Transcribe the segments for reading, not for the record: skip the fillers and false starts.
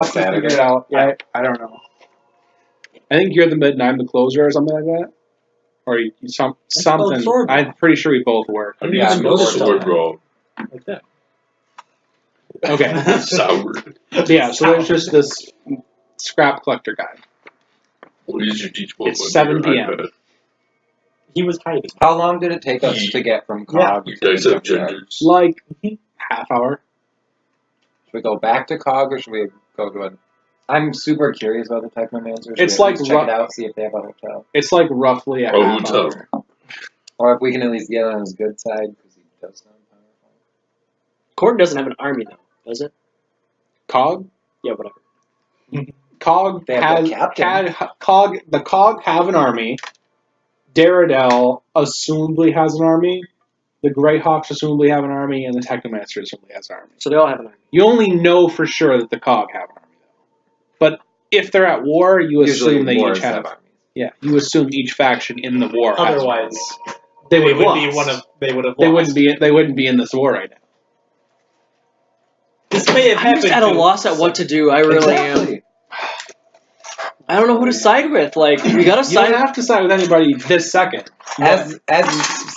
I'll figure it out. Yeah. I don't know. I think you're the mid and I'm the closer or something like that. Or something. sword. I'm pretty sure we both work. How do you Yeah, spell sword sword then. wrong? Like that. Okay. Sour. Yeah, so there's just this scrap collector guy. What is your teach book? It's on 7 your p.m. iPad? He was hiding. How long did it take us to get from Cog You to guys the have junkyard? genders. Like, half hour. Should we go back to Cog or should we go to an... I'm super curious about the Technomancer. Should It's we at like least check it out, see if they have a hotel? It's like roughly a Oh, half hotel. hour. Or if we can at least get on his good side, because he does sound powerful. Court doesn't have an army though, does it? Cog? Yeah, whatever. Cog They have has the captain. the Cog have an army. Daredel assumably has an army. The Greyhawks assumably have an army, and the Technomancer assumably has an army. So they all have an army. You only know for sure that the Cog have an army, though. But if they're at war, you Usually assume they wars each have. armies. Yeah, you assume each faction in the war. has an Otherwise, army. they would would have be lost. one of. They would have. They lost. wouldn't be in this war right now. This may have I'm happened. just at a to loss at what to do. I really am. Exactly. I don't know who to side with. Like, we gotta You side. don't have to side with anybody this second. As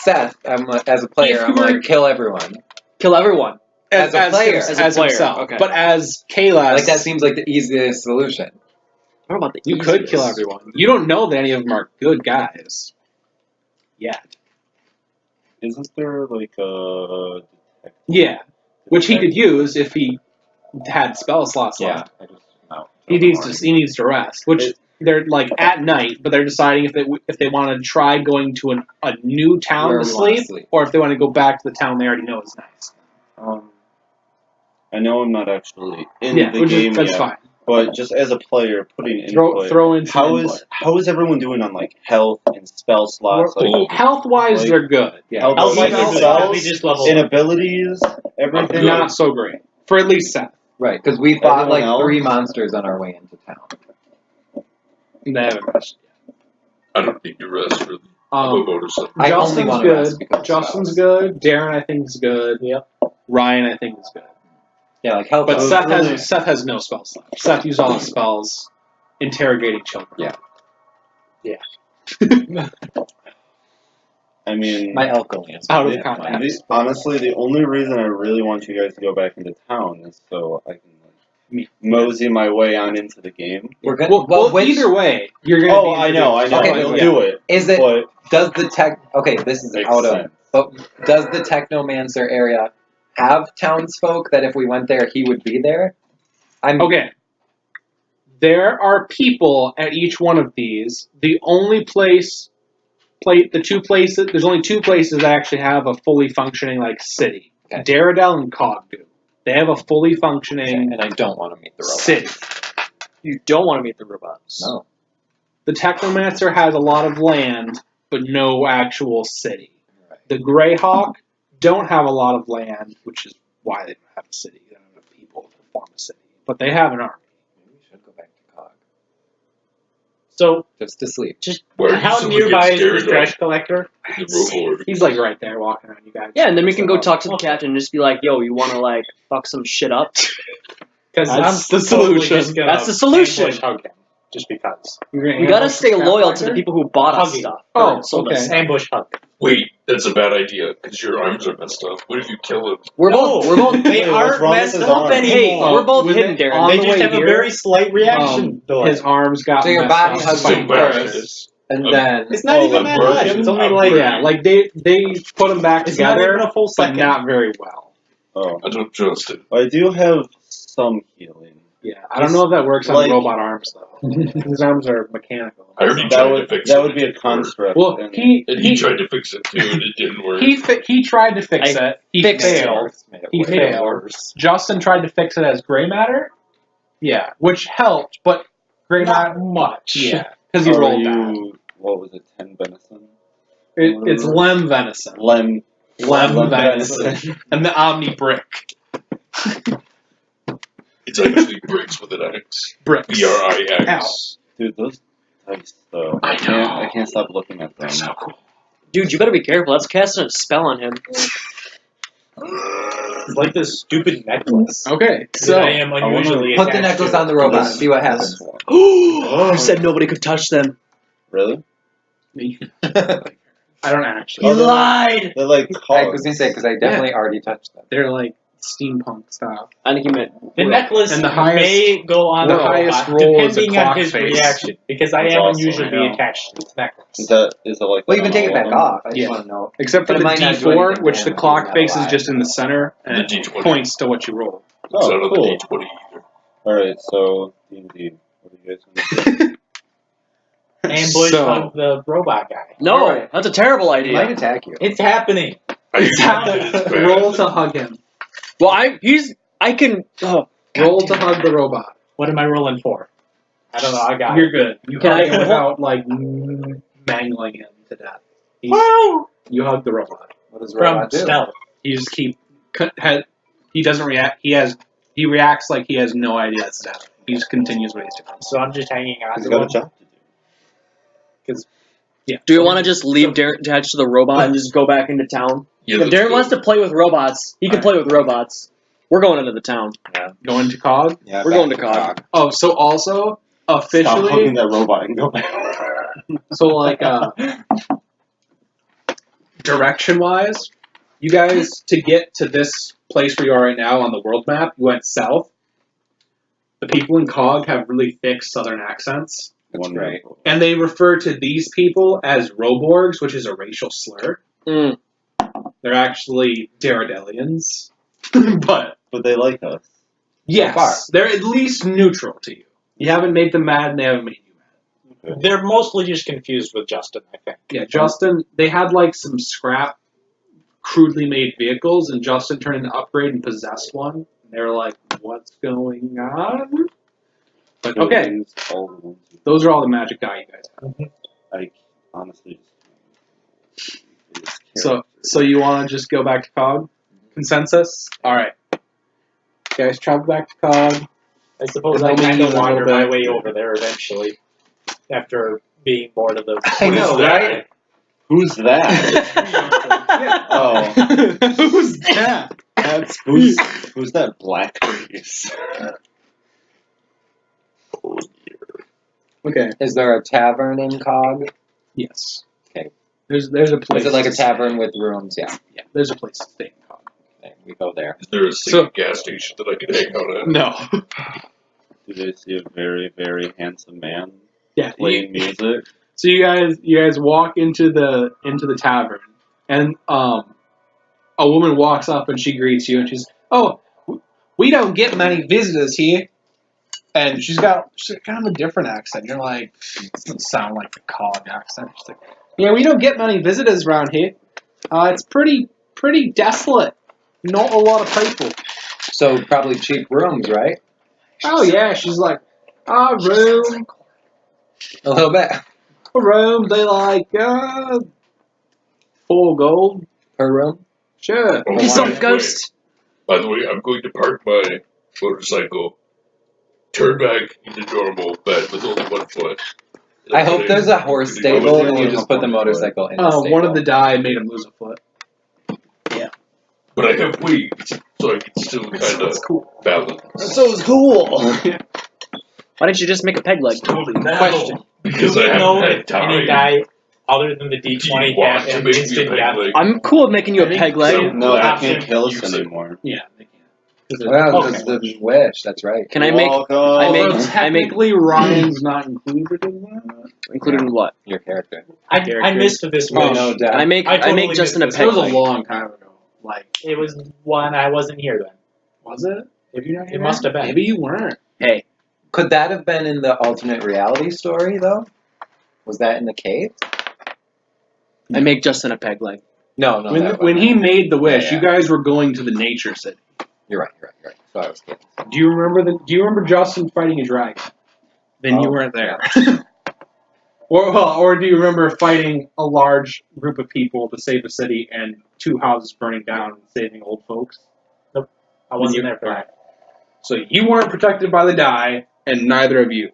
Seth, as a player, If you I'm were- like, kill everyone. Kill everyone. As a player. as As a player, himself. okay. But as Kayla, Like, that seems like the easiest solution. I don't know about the you could kill easiest. everyone. You don't know that any of them are good guys. Yet. Isn't there like a Yeah. Which he could use if he had spell slots Yeah. left. I just no. He needs to rest. Which they're like at night, but they're deciding if they want to try going to a new town Where to we wanna sleep, sleep. or if they want to go back to the town they already know is nice. I know I'm not actually in Yeah, the which game is, that's yet, fine. but just as a player, putting input, Throw in some input. how is everyone doing on like health and spell slots? Like, Health wise, like- they're good. Yeah. health Outside spells, of spells, we just leveled and up. abilities, everything. Not so great for at least Seth. Right, because we fought Everyone like else? 3 monsters on our way into town. They haven't rested. I don't need to rest really. I'll go to something. I only Justin's wanna good. rest because of Justin's spells. good. Darren, I think, is good. Yep. Ryan, I think, is good. Yeah, like health. But was Seth has no spells left. Seth used all his spells interrogating children. Yeah. I mean, My Alkaline. Out of Yeah, context. honestly, the only reason I really want you guys to go back into town is so I can like, mosey my way on into the game. We're gonna. Well, which, either way, you're gonna. Oh, be I know, Okay, we'll yeah. do it. Is it? But Does the tech? Okay, this is Makes out of. sense. But does the Technomancer area have townsfolk that if we went there, he would be there? I'm Okay. There are people at each one of these. The only there's only two places that actually have a fully functioning like city. Okay. Daredel and Cog do. They have a fully functioning and I don't want to meet the robot. city. You don't want to meet the robots. No. The Technomancer has a lot of land, but no actual city. Right. The Greyhawk don't have a lot of land, which is why they don't have a city. They don't have enough people to form a city. But they have an army. Maybe we should go back to Cog So, just to sleep. Where how someone nearby gets is the scared trash of collector? the robo. He's like right there walking around you guys. Yeah, and then we can go talk to the captain and just be like, "Yo, you want to like fuck some shit up?" Because That's the solution. That's the solution. Hug him, just because. You're gonna We gotta ambush stay the loyal to the Scrapwriter? people who bought us Hugging. stuff. Oh, or sold us okay. stuff. Ambush hug. Wait, that's a bad idea because your arms are messed up. What if you kill him? We're both. They Wait, what's aren't wrong with messed his up arm? anymore. Hey, we're both when hidden, they- Darren. on They the just way have a here, very slight reaction delay. his arms got So your messed body up hugs by him birds. first, and then It's not even that birds much. and It's only like Yeah, like they put them back it's not together, even a full but second. not very well. oh, I don't trust it. I do have some healing. Yeah, I don't know if that works on Like- robot arms though. His arms are mechanical. I already That tried to would fix that it. would be a construct. Well, and he tried to fix it too, and it didn't work. he tried to fix it. He fixed it. failed. made it He way failed. worse. Justin tried to fix it as gray matter. Yeah, which helped, but gray matter much. Yeah, because he Are rolled that. what was it? 10 venison. It's lem venison. Lem Venison. And the Omni brick. It's actually bricks with an X. Bricks. BRIX. Dude, those dice though. I know. I can't stop looking at them. That's so cool. Dude, you better be careful. Let's cast a spell on him. It's like this stupid necklace. Okay, So so I am unusually Put the attached necklace to. on the robot. This- See what this happens. one. You said nobody could touch them. Really? I don't actually. You lied. They're like I was cogs. gonna say because I definitely already touched them. They're like steampunk style. I think you meant The necklace And the highest- may go on the the highest robot, roll is a depending on clock his face. reaction, because I That's am awesome, unusually yeah. attached to this necklace. Is it like Well, that you can on take it all back of them? off. I just Yeah. want to know. Except for But the it might not do D4, anything which to the him if clock he's not face is alive. just in the center, and The it D20. points to what you roll. It's out Oh, of the cool. D20 either. Alright, so D&D. What are you guys gonna do? Ambush So- hug the robot guy. no. Alright. That's a terrible He might idea. attack you. It's happening. I usually do this bad. Roll to hug him. Well, I can. Oh, Roll to hug the robot. What am I rolling for? I don't know. I got You're it. good. You Can hug I- him without like mangling him to death. Woo! You hug the robot. What does the From robot do? stealth. You just keep. He doesn't react. He reacts like he has no idea it's happening. He just continues what he's doing. So I'm just hanging on He's to got a him. job to do. Yeah. do you want to just leave Darren attached to the robot and just go back into town? Yeah, If let's Darren go. wants to play with robots, he can play with robots. We're going into the town. Going to COG. Yeah, We're back going to COG. Oh, so also Stop hugging officially, that robot and go back. so like direction wise, you guys to get to this place where you are right now on the world map, you went south. The people in COG have really thick southern accents, One right. and they refer to these people as Roborgs, which is a racial slur. Mm. They're actually Daredelians, but But they like us. yes, far. they're at least neutral to you. You haven't made them mad, and they haven't made you mad. They're mostly just confused with Justin, I think. Yeah, Justin, they had like some scrap, crudely made vehicles, and Justin turned into upgrade and possessed one. And they were like, what's going on? But okay, Use all the ones you- those are all the magic die you guys have. I honestly just. So you want to just go back to COG? Consensus? Alright. Guys, travel back to COG. I suppose And I they'll kind meet of you in a wander little my bit. way over there eventually, after being bored of the. I know, right? Who's that? Oh. Who's that? Who's that black face? Okay. Is there a tavern in COG? Yes. Okay. There's a place. Is it like a to stay. tavern with rooms? Yeah. Yeah, there's a place to stay in COG. Okay, we go there. Is there a single gas station that I can hang out at? No. Do they see a very, very handsome man Yeah. playing music? So you guys walk into the tavern, and a woman walks up and she greets you, and she's, "Oh, we don't get many visitors here." And she's got kind of a different accent. You're like, it doesn't sound like the COG accent. She's like, "Yeah, we don't get many visitors around here. It's pretty desolate. Not a lot of people." So probably cheap rooms, right? Oh yeah, she's like, "Our room, A little bit a room. They like 4 gold. per room. Sure." Oh, Piss by off, the ghost. way- By the way, I'm going to park my motorcycle, turn back into normal, but with only 1 foot. I hope there's a horse stable and you just put the motorcycle in the stable. One of the die made him lose a foot. But I have wings, so I can still kind of cool. balance. so cool. Why didn't you just make a peg leg? Question. Because Do I we haven't know had if any time. guy other than the Do D20 you want have to an make me a instant peg death? leg? I'm cool with making you a peg leg. No, they Option. can't kill us Use it. anymore. Yeah, they can't. Well, because the wish. That's right. Can I make Welcome. I make- Although technically Ryan's not included in that. included in what? Your character. I missed this Oh, wish. no doubt. Can I make I totally Justin a missed It peg was a leg? long time ago. Like, It was one I wasn't here then. was it? Have you not? It must have been. Maybe you weren't. Hey, Could that have been in the alternate reality story, though? Was that in the cave? I make Justin a peg leg. No, no. When he made the wish, Yeah. you guys were going to the nature city. You're right. So I was kidding. Do you remember Justin fighting a dragon? Then you Oh, weren't there. Or do you remember fighting a large group of people to save a city and 2 houses burning down and saving old folks? I wasn't there for that. So you weren't protected by the die, and neither are you.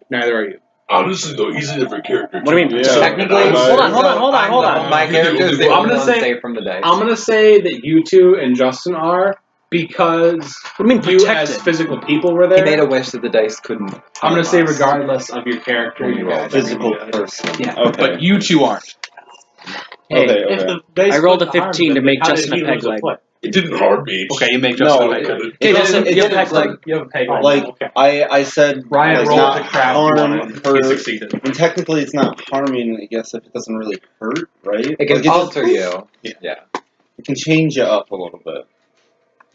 Honestly, though, he's a different character. What do you mean? Yeah. Technically, Hold on. My character is the I'm only gonna one say- safe from the dice. I'm gonna say that you two and Justin are because What do you mean you protected? as physical people were He there. made a wish that the dice couldn't. I'm gonna say harm us. regardless of your character, you Yeah, rolled Physical everything good. person. Yeah, Okay. but you two aren't. Hey, Okay. If Okay. the dice I rolled a couldn't harm 15 to them, make how did Justin a he peg lose leg. foot? It didn't harm me. Okay, you make Justin No, a it- peg. Okay, Justin, it you have a didn't, peg leg. You have a peg leg. Like Okay. I said, Ryan like, rolled not the crap harm one. for. He succeeded. And technically, it's not harming. I guess if it doesn't really hurt, right? It can Like, just- alter you. Yeah. It can change you up a little bit.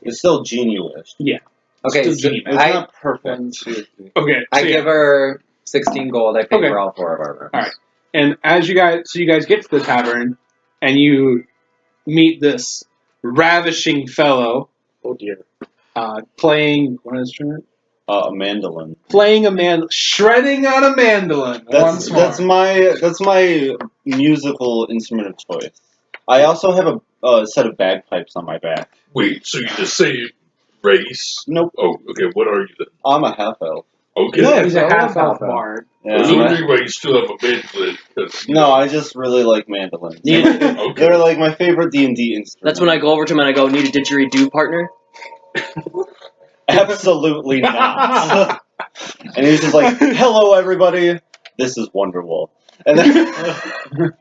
It's still genius. Okay, Still so genius. It's I not perfect. Okay, I so give her 16 gold. I pay Okay. for all 4 of our rooms. Alright. And as you guys get to the tavern, and you meet this ravishing fellow Oh dear. playing what is it? A mandolin. Playing a shredding on a mandolin. once more. That's my musical instrument of choice. I also have a set of bagpipes on my back. Wait, so you just say race? Nope, Oh, okay. What are you then? I'm a half elf. Okay. Yeah. He's a I love half elf Alpha. bard. I was Yeah. wondering why you still have a mandolin. 'cause, you No, know, I just really like mandolins. okay. They're like my favorite D&D instrument. That's when I go over to him and I go, need a didgeridoo partner? Absolutely not. And he's just like, "Hello, everybody. This is Wonderwall." And then,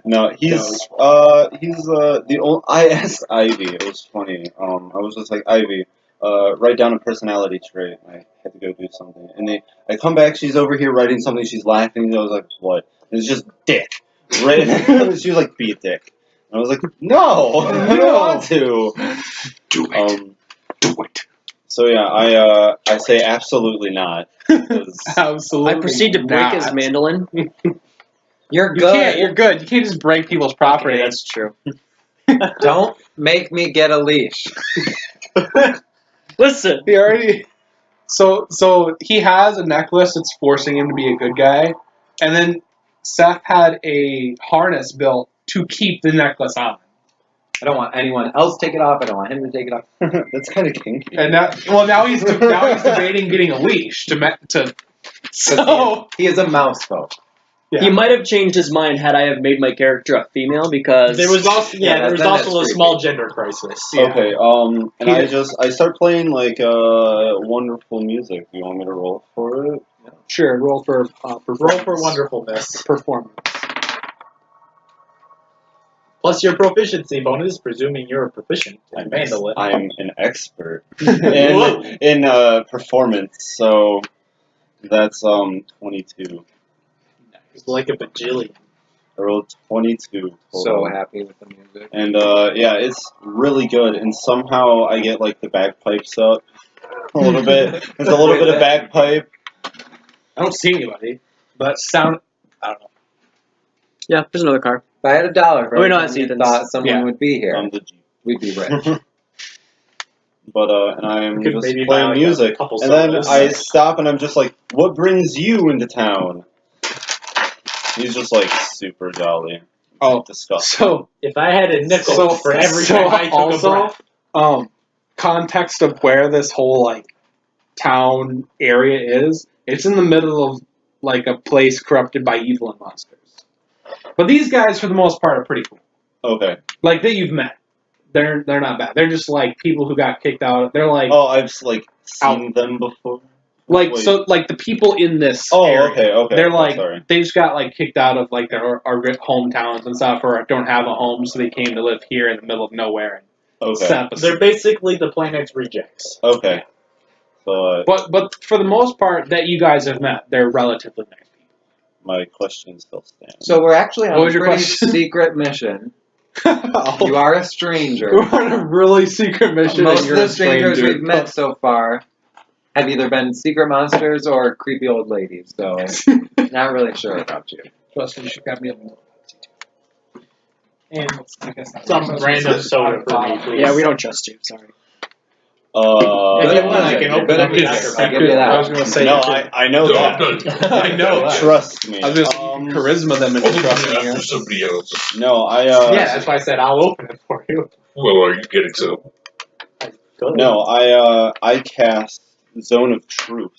no, he's the old. I asked Ivy. It was funny. I was just like, Ivy, write down a personality trait. I had to go do something, and I come back. She's over here writing something. She's laughing. And I was like, what? And it's just dick. Right? She was like, be a dick. And I was like, no, I don't want to. Do it. Do it. So yeah, I say absolutely not. 'Cause Absolutely. I proceed to break his mandolin. You're You good. can't. You're good. You can't just break people's property. Okay, that's true. Don't make me get a leash. Listen. He already. So he has a necklace that's forcing him to be a good guy, and then Seth had a harness built to keep the necklace on. I don't want anyone else to take it off. I don't want him to take it off. that's kind of kinky. And now he's debating getting a leash to. So He is a mouse folk. yeah. He might have changed his mind had I have made my character a female because There was also there was then also that's a creepy. small gender crisis. Yeah. Okay, and I start playing like wonderful music. Do you want me to roll for it? Sure, roll for Roll for wonderfulness. performance. Plus your proficiency bonus, presuming you're proficient in mandolin. I'm an expert Whoa. in performance, so that's 22. It's like a bajillion. I rolled 22. So total. happy with the music. And yeah, it's really good. And somehow I get like the bagpipes up a little bit. There's a little bit of bagpipe. I don't see anybody, but sound. I don't know. yeah, there's another car. If I had $1 for Wait, no, every that's time you Ethan's. thought someone Yeah. would be here, I'm the Jeep. we'd be rich. But and I'm Could just maybe buy, playing like, a music, couple and then sodas. I stop and I'm just like, "What brings you into town?" He's just like super jolly. Oh, Disgusting. so If I had a nickel for every time I took also, a breath. Context of where this whole like town area is. It's in the middle of like a place corrupted by evil and monsters. But these guys, for the most part, are pretty cool. Okay. Like that you've met, they're not bad. They're just like people who got kicked out. They're like Oh, I've like seen them before. like wait. so like the people in this. Oh, area, okay. They're like Sorry. they just got like kicked out of like their hometowns and stuff, or don't have a home, so they came to live here in the middle of nowhere and Okay. set up a They're basically the planet's rejects. Okay. So But for the most part that you guys have met, they're relatively nice people. my question still stands. So we're actually What on a was your pretty question? secret mission. Oh, You are a stranger. we're on a really secret mission. Most and of you're the a strangers stranger. we've met so far have either been secret monsters or creepy old ladies, so not really sure about you. Plus, you should have me up. And I guess not. some random soda for me, please. Yeah, we don't trust you. Sorry. If Good you one, I want, can you're open good up at his music, secret. I'll give you I was that. gonna say no, I know No, I'm that. done. I know that. Trust me. I was gonna charisma them into Open trusting it you. after somebody else. No, I Yeah, that's why I said I'll open it for you. Well, are you getting some? no, I cast Zone of Truth.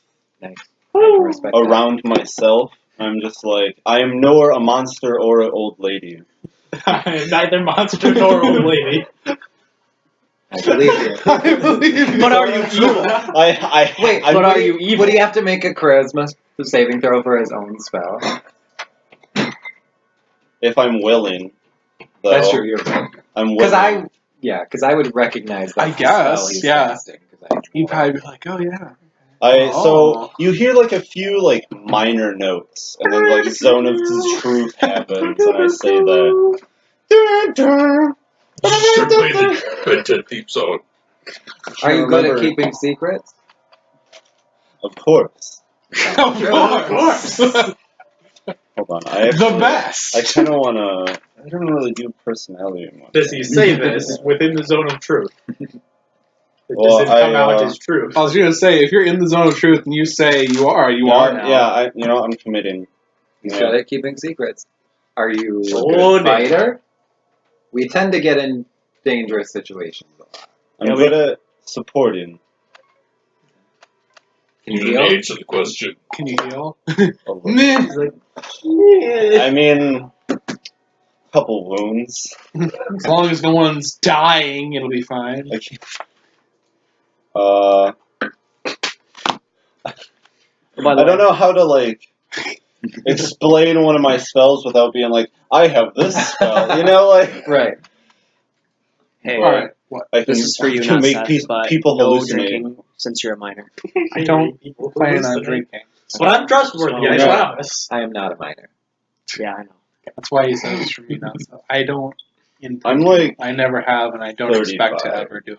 can respect that. around myself. I'm just like, I am nor a monster or an old lady. I am neither monster nor old lady. I believe you. I believe you. But are you evil? Wait, I but are really- you evil? Would he have to make a charisma saving throw for his own spell? If I'm willing. Though, That's true, you're right. I'm willing. Because I would recognize that I guess, spell he's yeah. casting. 'Cause I- You'd probably be like, oh yeah. So you hear like a few like minor notes, and then like Zone of Truth happens, and I say that. Start playing the Ben 10 theme song. Are you good at Remember- keeping secrets? Of course. Of course. Hold on. I The actually, best. I kind of wanna. I don't really do personality anymore. Does he say this within the zone of truth? Does Well, it come I, out as truth? I was gonna say, if you're in the zone of truth and you say you are, you are now. Yeah, I'm committing. He's Yeah. good at keeping secrets. Are you a Oh, good fighter? We tend to get in dangerous situations a lot. I'm good at supporting. Can You you didn't heal? answer the question. Can you heal? A little. Meh. I mean, couple wounds. As long as no one's dying, it'll be fine. Okay. I By the don't way, know how to like explain one of my spells without being like, I have this spell. You know, like Right. hey, All right. What? I can, this is for you, I can not make Seth, but people no hallucinate. drinking since you're a minor. I don't plan on drinking. But I'm trustworthy, I Yeah. promise. I am not a minor. Yeah, I know. That's why he says it's for me, not so. I don't. I'm like, I never have, and I don't expect to 35. ever do it.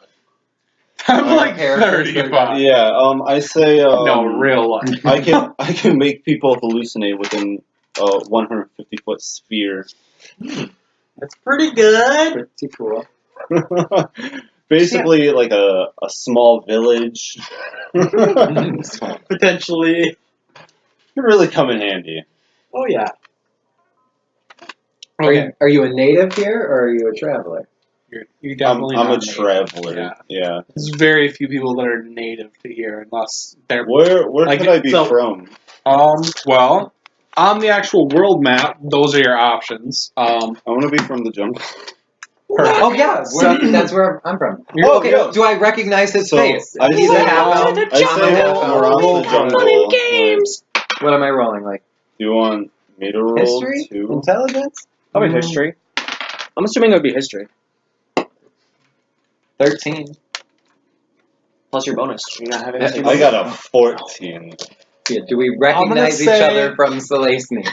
I'm like Hair- 35. yeah. I say. No, real life. I can make people hallucinate within a 150-foot sphere. That's pretty good. Pretty cool. Basically, like a small village. Potentially. Could really come in handy. Oh, yeah. Okay, Are you a native here or are you a traveler? you're definitely. I'm a not native. traveler. Yeah. There's very few people that are native to here, unless they're. Where Like, could I be so- from? Well, on the actual world map, those are your options. I want to be from the jungle. Perfect. Oh yeah, that's where I'm from. You're- Okay, yeah. do I recognize his So, face? I He's say- a half elf. I I'm say a half elf. around the jungle. What am I rolling? Like You want me to roll history? too? Intelligence? Probably history. I'm assuming it would be history. 13. Plus your bonus. You're not having history. I got a 14. Yeah, do we recognize each say- other from Selesny?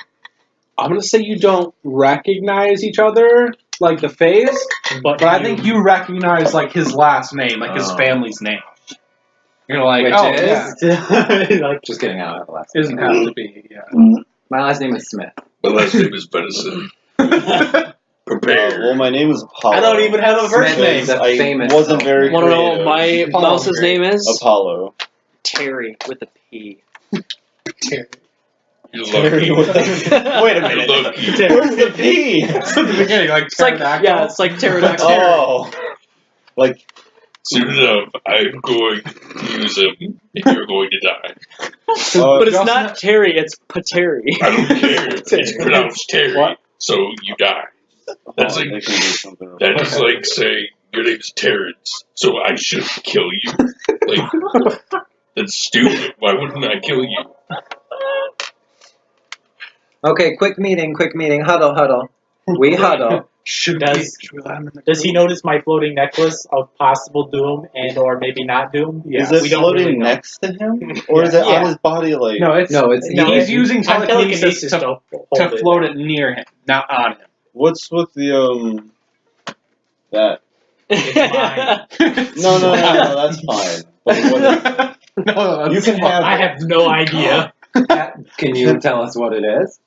I'm gonna say you don't recognize each other, like the face, but I think you recognize like his last name, like his Oh. family's name. You're like, Which oh is? yeah, like, Just kidding, I don't have a last doesn't name. have to be. Yeah. My last name is Smith. My last name is Venison. Prepare. Well, my name is Apollo. I don't even have a first Smith name. is a I famous wasn't elf. very Want to know creative. what my Apollo. mouse's name is? Apollo. Terry with a P. You're lucky. Wait a minute. You're lucky. Where's the P? It's at the beginning, like It's like pterodactyl. it's like pterodactyl. Oh. Like, Soon enough, I'm going to use him, and you're going to die. But it's not Terry, it's Pateri. I don't care. It's pronounced Terry, What? so you die. That's they like can do something. that is like saying your name's Terrence, so I should kill you. Like that's stupid. Why wouldn't I kill you? Okay, quick meeting. Huddle. We huddle. Should Does- we let him in the Does he group? notice my floating necklace of possible doom and or maybe not doom? Yeah. Is it we don't floating really know. next to him? Or is it Yeah. on his body like... No, it's No, it's No, he's using I'm telekinesis to hold float it near him, not on him. What's with the, that? It's mine. No, that's fine. But what No, you can have... I have no idea. Can you tell us what it is?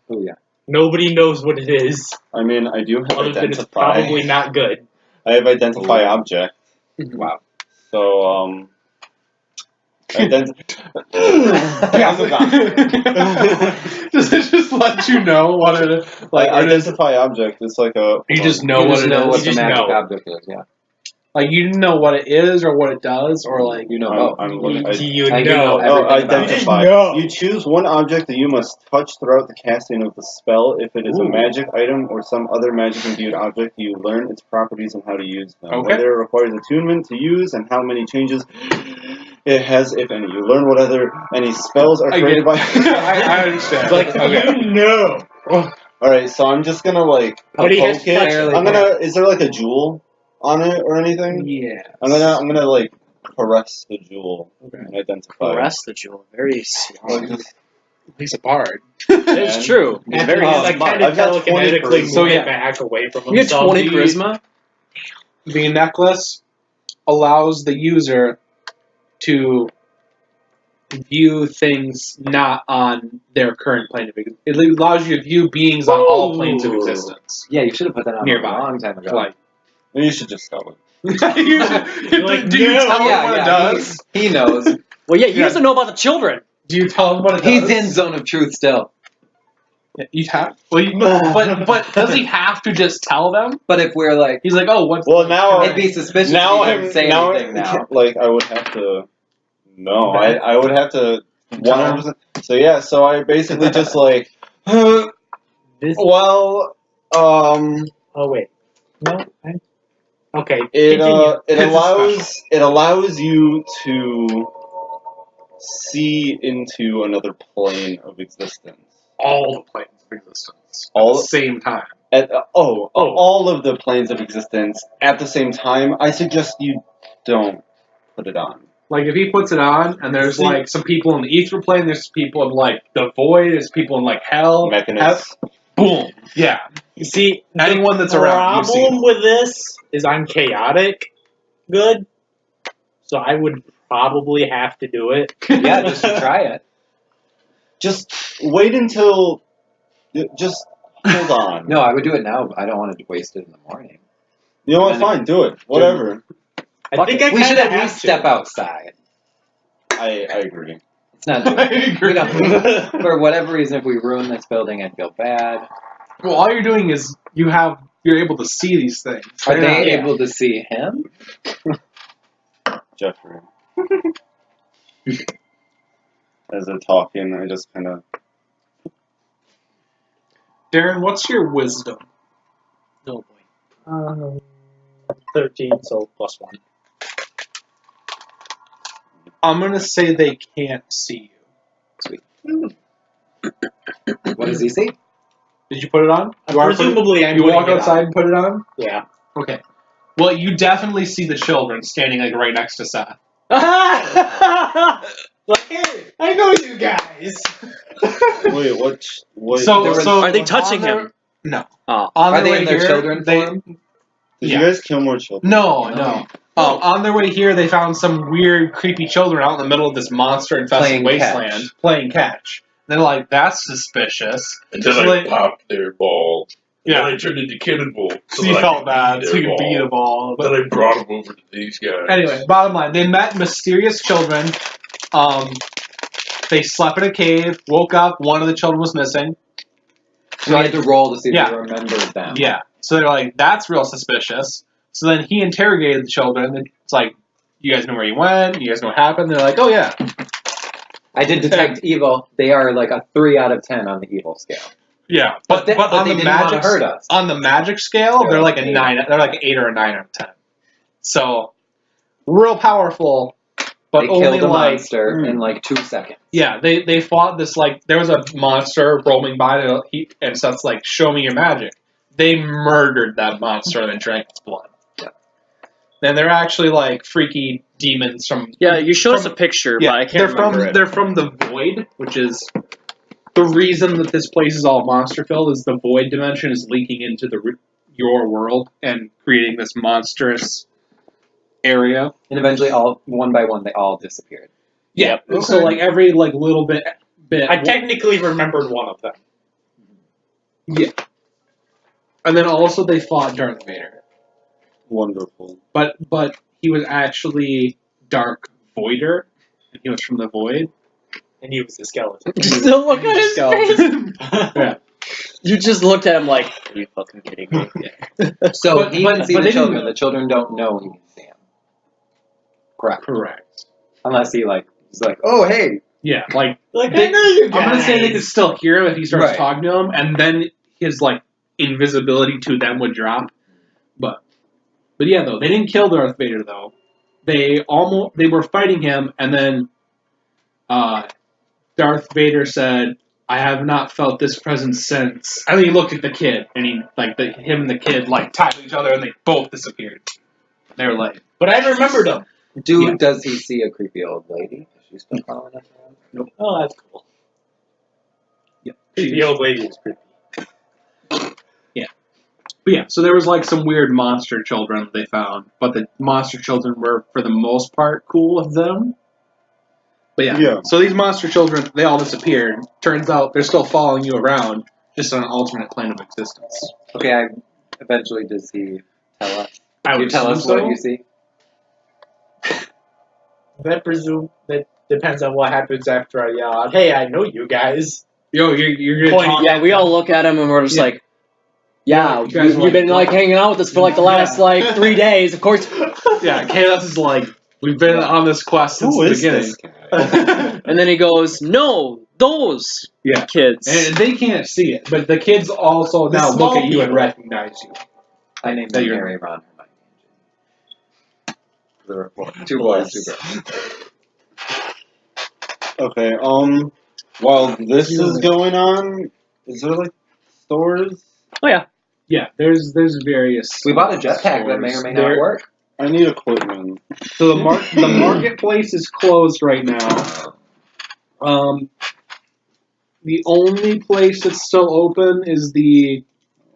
Oh yeah. Nobody knows what it is, I mean, I do have other than it's identify. probably not good. I have identify object. Wow. So, Does it just let you know what it is? Like, Like, identify object is like a... you just know You what just it know is. what You the just magic know. object is, yeah. Like you didn't know what it is or what it does or like You know both. I'm looking. Do you I do know? know everything about You just identify. know. You choose one object that you must touch throughout the casting of the spell. If it is a Ooh. magic item or some other magic imbued object, you learn its properties and how to use them. Okay. Whether it requires attunement to use and how many changes it has, if any. You learn whether any spells are I created by. I understand. Like Okay. you know. Alright, so I'm just gonna like But he has poke it. fairly I'm gonna. Is there like a jewel on it or anything? Yeah. I'm gonna like caress the jewel and identify. Caress the jewel. Very small. He's a bard. It's true. He's very like smart. kind of I've got 20 telekinetically charisma. move So, yeah. it back away from You get himself. 20 charisma. The necklace allows the user to view things not on their current plane of existence. It allows you to view beings on all planes of Ooh. existence. Yeah, you should have put that on Nearby. a long time ago. Like, Maybe you should just tell it. Like, do you no. tell him what it does? He knows. Well, yeah, he Yeah. doesn't know about the children. Do you tell him what it He's does? in zone of truth still. Yeah, you have. Well, but does he have to just tell them? But if we're like, He's like, oh, what's Well, now it'd be suspicious now if he didn't I'm say now, anything now. like I would have to. No, Okay. I would have to 100%. So yeah, so I basically just like. This- Well, Oh wait. No. Okay. it continue. it allows you to see into another plane of existence. all the planes of existence All- at the same time? All of the planes of existence at the same time. I suggest you don't put it on. Like if he puts it on, and there's See- like some people in the ether plane, there's people in like the void, there's people in like hell. Mechanist. Boom. Yeah. You see, Anyone that's around, you see. problem with this is I'm chaotic good, so I would probably have to do it. Yeah, just to try it. Just wait until. Just hold on. No, I would do it now. But I don't want to waste it in the morning. You know what? Fine, do it. Whatever. I Fuck think it. I We should kinda at have least to. step outside. I agree. It's not. I agree. You know, for whatever reason, if we ruin this building, I'd feel bad. Well, all you're doing is you're able to see these things. Are They're they not- able to see him? Jeffrey. As they're talking, I just kind of. Darren, what's your wisdom? Oh boy. 13, so +1. I'm gonna say they can't see you. What does he see? Did you put it on? You are putting- Presumably, I'm you putting walk it on. outside and put it on. Yeah. Okay. Well, you definitely see the children standing like right next to Seth. Like, hey, I know you guys. Wait, what? Are they touching on their- him? No. Oh. On Are their they way in their here, children they- form? Did yeah. you guys kill more children? No. On their way here, they found some weird, creepy children out in the middle of this monster-infested Playing wasteland catch. playing catch. They're like, that's suspicious. Until So I they- popped their ball. Yeah. Then I turned into cannonball. So you that I felt could bad, beat so you their could beat ball. a ball. Then I brought them over to these guys. Anyway, bottom line, they met mysterious children. They slept in a cave, woke up, one of the children was missing. So I had to roll to see if Yeah. he remembered them. Yeah. So they're like, that's real suspicious. So then he interrogated the children. And it's like, you guys know where he went? You guys know what happened? They're like, oh yeah. I did detect evil. They are like a 3 out of 10 on the evil scale. Yeah. But But on they the didn't want to magic hurt us. on the magic scale, They're they're like like a an 9. They're like an 8 or a 9 out of 10. So real powerful, but They only killed a like monster in like 2 seconds. yeah. They fought this like there was a monster roaming by and so it's like show me your magic. They murdered that monster and then drank its blood. Yeah. And they're actually like freaky demons from Yeah, you showed us from- a picture, yeah. but I can't they're remember from it. they're from the void, which is the reason that this place is all monster filled is the void dimension is leaking into your world and creating this monstrous area. And eventually, all one by one, they all disappeared. Yeah. So like every like little bit. I technically remembered one of them. Yeah. And then also they fought Darth Vader, Wonderful. but he was actually Dark Voider, and he was from the void. And he was the skeleton. Still look at his face. Yeah. You just looked at him like, are you fucking kidding me? So But- he but- can see but the they didn't children. know. The children don't know he can see him. Correct. Correct. Unless he's like, oh hey. Yeah, like Like, They- I know you I'm guys. gonna say they could still hear him if he starts Right. talking to him, and then his like invisibility to them would drop. But yeah, though they didn't kill Darth Vader though. They were fighting him, and then Darth Vader said, "I have not felt this presence since." And then he looked at the kid, and him and the kid like tied to each other, and they both disappeared. They were like, But I remembered him. Yeah. Does he see a creepy old lady? Is she still following us around? Oh, that's cool. "Yeah." The old lady is creepy. But yeah, so there was like some weird monster children that they found, but the monster children were, for the most part, cool with them. But yeah, so these monster children, they all disappeared. Turns out they're still following you around, just on an alternate plane of existence. Okay, eventually does he tell us? I Can would you tell us assume so. what you see? That depends on what happens after I yell out, hey, I know you guys. Yo, you're gonna Pointing- talk. Yeah, we all look at him and we're just Yeah. like, yeah, You guys were you've been like, like hanging out with us for like the last like 3 days. Of course, Yeah, Chaos is like, we've been on this quest since Who the is beginning. this guy? and then he goes, no, those Yeah. kids. And they can't see it, but the kids also The now look small at you and people. recognize you. I named That him you're- Harry, Ron, Hermione. There were 4. 2 boys, 2 girls. Okay, while this is going on, is there like stores? Oh yeah, Yeah, there's various. We bought a jetpack that may or may not There- work. I need equipment. So the marketplace is closed right now. The only place that's still open is the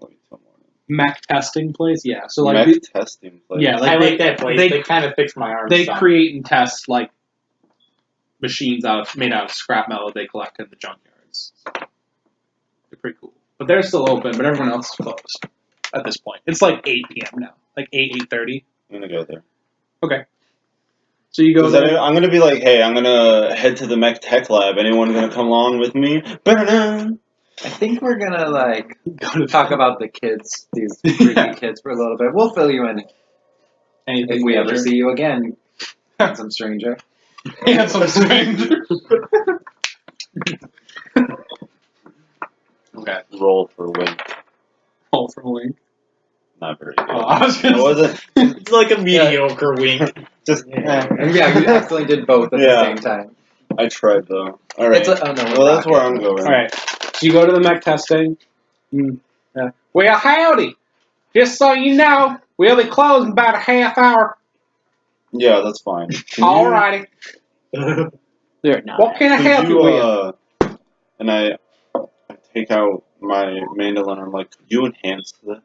Wait, someone. mech testing place. Yeah, so like Mech the- testing place. yeah, I like like that place. they- They kind of fixed my arm. they some. create and test like machines made out of scrap metal they collect in the junkyards. They're pretty cool, but they're still open. But everyone else is closed at this point. It's like 8 p.m. now, like 8:30. I'm gonna go there. So you go 'Cause there. I'm gonna be like, hey, I'm gonna head to the Mech Tech Lab. Anyone gonna come along with me? Ba-da-da. I think we're gonna like Go to talk about the kids, these freaky kids, for a little bit. We'll fill you in anything if we ever major. see you again, handsome stranger. Handsome stranger. Okay. Roll for win. All for link. Not very good. I was I gonna say- wasn't It's like a mediocre wink. just. And yeah, you accidentally did both at the Yeah. same time. I tried though. All right. It's a, oh no, Well, that's where I'm going. All right. So you go to the mech testing. Well, howdy. Just so you know, we'll be closed in about a half hour. Yeah, that's fine. All righty. there now. What can I help Could you with? And I take out my mandolin. I'm like, could you enhance this?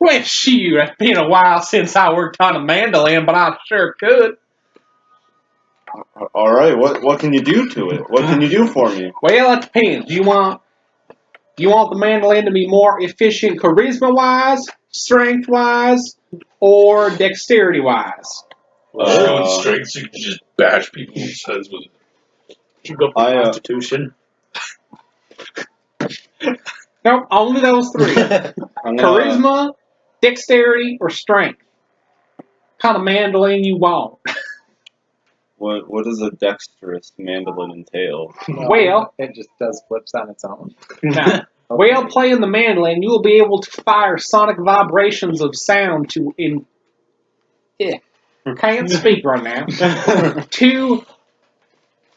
Well, shoot, it's been a while since I worked on a mandolin, but I sure could. All right. What can you do to it? What can you do for me? Well, it depends. You want the mandolin to be more efficient charisma-wise, strength-wise, or dexterity-wise? Well, with strength, so you can just bash people's heads with it. You go for I, Constitution. Nope, only those three. I'm gonna, Charisma, dexterity, or strength. Kind of mandolin you want. What does a dexterous mandolin entail? Well, it just does flips on its own. now, while playing the mandolin, you will be able to fire sonic vibrations of sound can't speak right now. To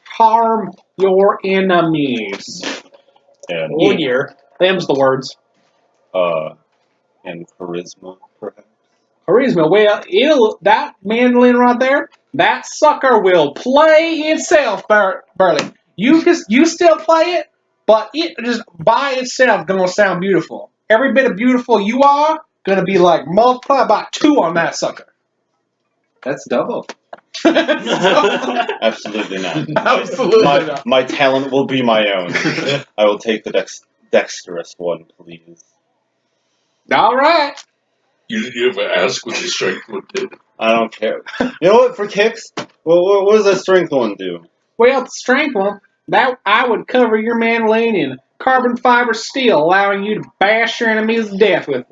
harm your enemies. And Oh, dear. Them's the words. and charisma, perhaps. Charisma. Well, that mandolin right there, that sucker will play itself, Burley. You still play it, but it just by itself gonna sound beautiful. Every bit of beautiful you are gonna be like multiplied by 2 on that sucker. That's double. Absolutely not. Absolutely not. My talent will be my own. I will take the dexterous one, please. All right. You ever ask what the strength would do? I don't care. You know what? For kicks, what does that strength one do? Well, the strength one, that I would cover your mandolin in carbon fiber steel, allowing you to bash your enemies to death with it.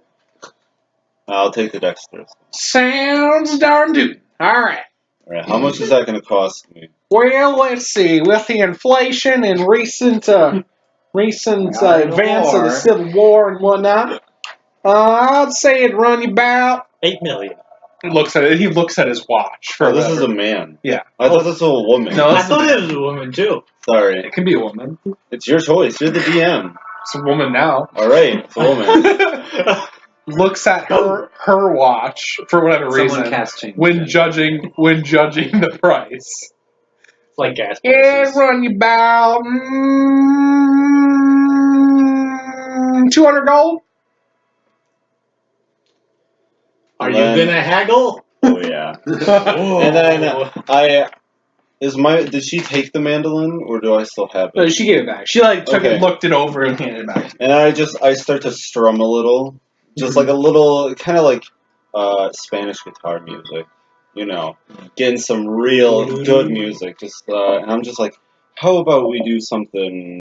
I'll take the dexterous. Sounds darn good. Alright. Alright, how much is that going to cost me? Well, let's see. With the inflation and recent advance of the Civil War and whatnot, I'd say it'd run you about. 8 million. He looks at his watch. Oh, this is a man. Yeah. I thought this was a woman. No, I thought it was a woman too. Sorry. It can be a woman. It's your choice. You're the DM. It's a woman now. Alright, it's a woman. Looks at her watch for whatever Someone reason cast change. when judging the price. It's like gas It prices. run you about 200 gold. Are And you then- gonna haggle? Oh yeah. Whoa. And then did she take the mandolin or do I still have No, it? she gave it back. She took Okay. it, looked it over, and handed it back. And I start to strum a little, just like a little, kind of like Spanish guitar music, you know, getting some real good music. Just and I'm just like, how about we do something